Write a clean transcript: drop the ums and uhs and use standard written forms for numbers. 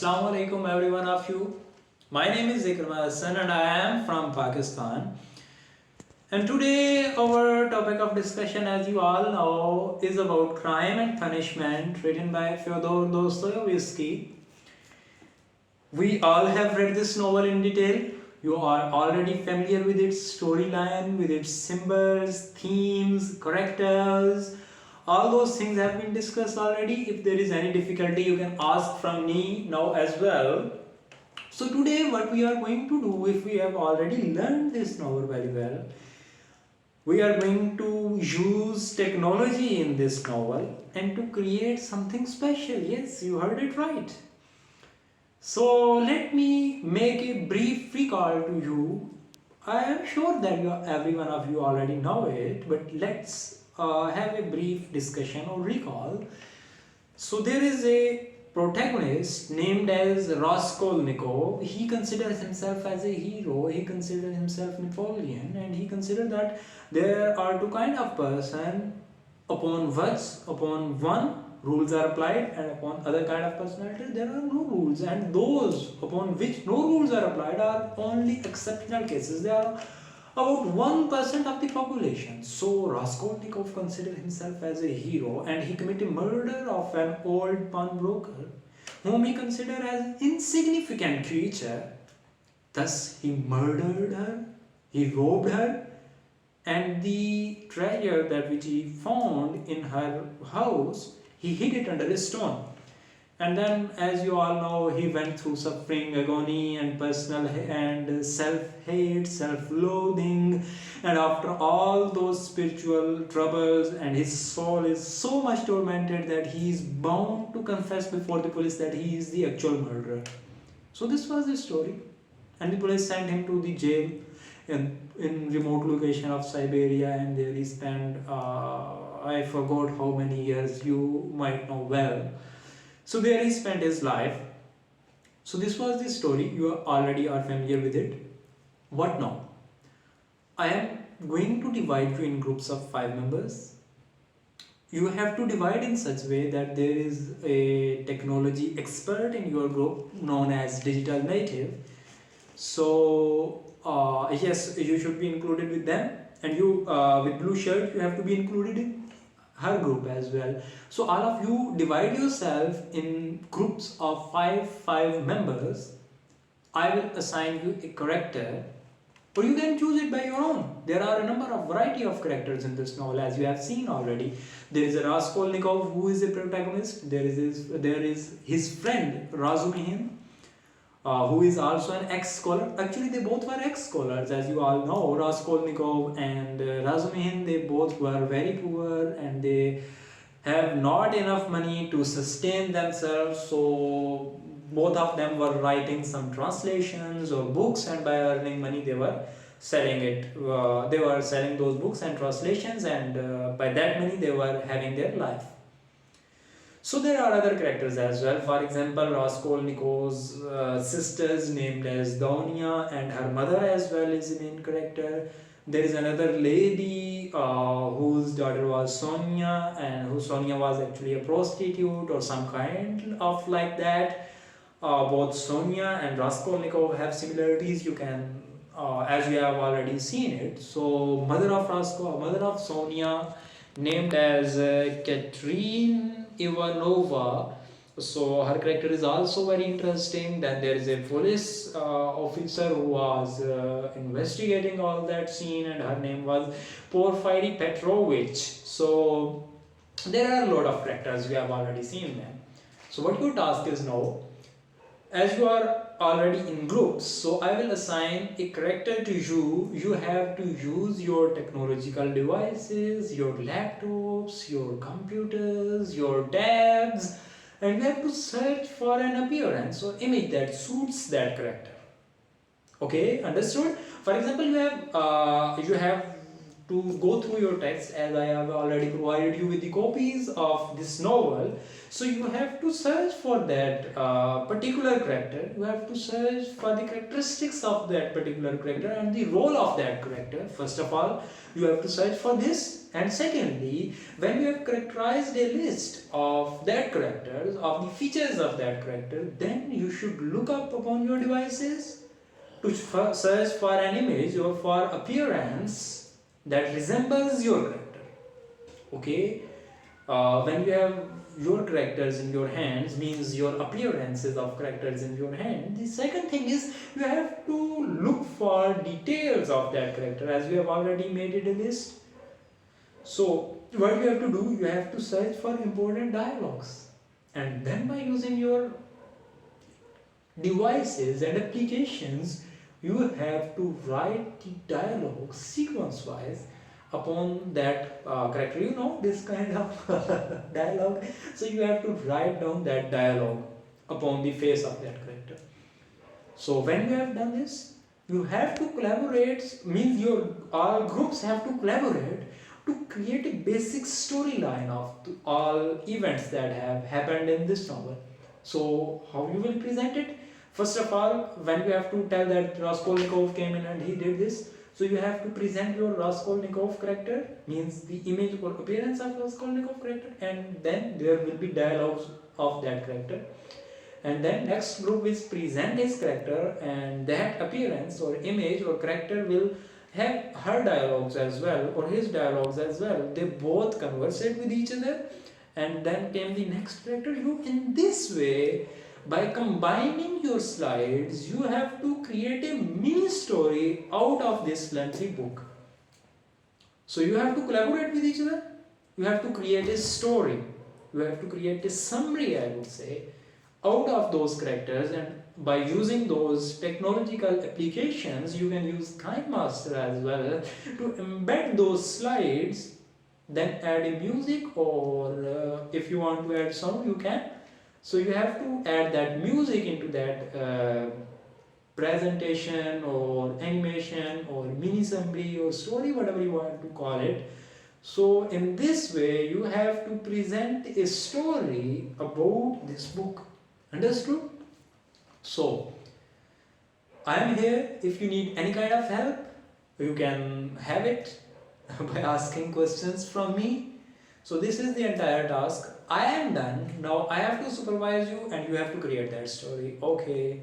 Assalamu alaikum every one of you. My name is Ikram Hassan and I am from Pakistan. And today our topic of discussion, as you all know, is about Crime and Punishment, written by Fyodor Dostoevsky. We all have read this novel in detail. You are already familiar with its storyline, with its symbols, themes, characters. All those things have been discussed already. If there is any difficulty, you can ask from me now as well. So today what we are going to do, if we have already learned this novel very well, we are going to use technology in this novel and to create something special. Yes, you heard it right. So let me make a brief recall to you. I am sure that every one of you already know it, but let's have a brief discussion or recall. So there is a protagonist named as Raskolnikov. He considers himself as a hero. He considers himself Napoleon, and he considers that there are two kind of person upon one rules are applied, and upon other kind of personality there are no rules, and those upon which no rules are applied are only exceptional cases. They are about 1% of the population. So Raskolnikov considered himself as a hero, and he committed murder of an old pawnbroker whom he considered as insignificant creature. Thus he murdered her, he robbed her, and the treasure that which he found in her house, he hid it under a stone. And then, as you all know, he went through suffering, agony, and personal and self-hate, self-loathing. And after all those spiritual troubles, and his soul is so much tormented that he is bound to confess before the police that he is the actual murderer. So this was the story. And the police sent him to the jail in remote location of Siberia, and there he spent, I forgot how many years, you might know well. So there he spent his life. So this was the story. You already are familiar with it. What now? I am going to divide you in groups of 5 members. You have to divide in such way that there is a technology expert in your group known as digital native. So yes, you should be included with them, and you with blue shirt, you have to be included in her group as well. So all of you divide yourself in groups of 5 members. I will assign you a character, or you can choose it by your own. There are a number of variety of characters in this novel, as you have seen already. There is a Raskolnikov, who is a protagonist. There is his friend Razumihin, who is also an ex-scholar. Actually, they both were ex-scholars, as you all know. Raskolnikov and Razumihin, they both were very poor, and they have not enough money to sustain themselves. So both of them were writing some translations or books, and by earning money, they were selling it. They were selling those books and translations, and by that money, they were having their life. So there are other characters as well. For example, Raskolnikov's sisters named as Donia, and her mother as well is the main character. There is another lady whose daughter was Sonia, and who Sonia was actually a prostitute or some kind of like that. Both Sonia and Raskolnikov have similarities. You can, as you have already seen it. So mother of Sonia, named as Katerine Ivanova. So her character is also very interesting. Then there is a police officer who was investigating all that scene, and her name was Porfiry Petrovich. So there are a lot of characters, we have already seen them. So what your task is now, as you are already in groups, so I will assign a character to you. You have to use your technological devices, your laptops, your computers, your tabs, and you have to search for an appearance or image that suits that character. Okay, understood? For example, you have to go through your text, as I have already provided you with the copies of this novel. So you have to search for that particular character. You have to search for the characteristics of that particular character and the role of that character. First of all, you have to search for this. And secondly, when you have characterized a list of that characters, of the features of that character, then you should look up upon your devices to search for an image or for appearance that resembles your character. Okay, when you have your characters in your hands, means your appearances of characters in your hand. The second thing is you have to look for details of that character, as we have already made it a list. So what you have to do, you have to search for important dialogues, and then by using your devices and applications, you have to write the dialogue sequence wise upon that character. You know this kind of dialogue. So you have to write down that dialogue upon the face of that character. So when you have done this, you have to collaborate, means your all groups have to collaborate to create a basic storyline of all events that have happened in this novel. So how you will present it? First of all, when you have to tell that Raskolnikov came in and he did this, so you have to present your Raskolnikov character, means the image or appearance of Raskolnikov character, and then there will be dialogues of that character. And then next group is present his character, and that appearance or image or character will have her dialogues as well, or his dialogues as well. They both conversate with each other, and then came the next character. You, in this way, by combining your slides, you have to create a mini story out of this lengthy book. So you have to collaborate with each other. You have to create a story. You have to create a summary, I would say, out of those characters. And by using those technological applications, you can use KineMaster as well to embed those slides, then add a music, or if you want to add sound, you can. So you have to add that music into that presentation or animation or mini summary or story, whatever you want to call it. So in this way, you have to present a story about this book. Understood? So I am here. If you need any kind of help, you can have it by asking questions from me. So this is the entire task. I am done. Now I have to supervise you and you have to create that story. Okay.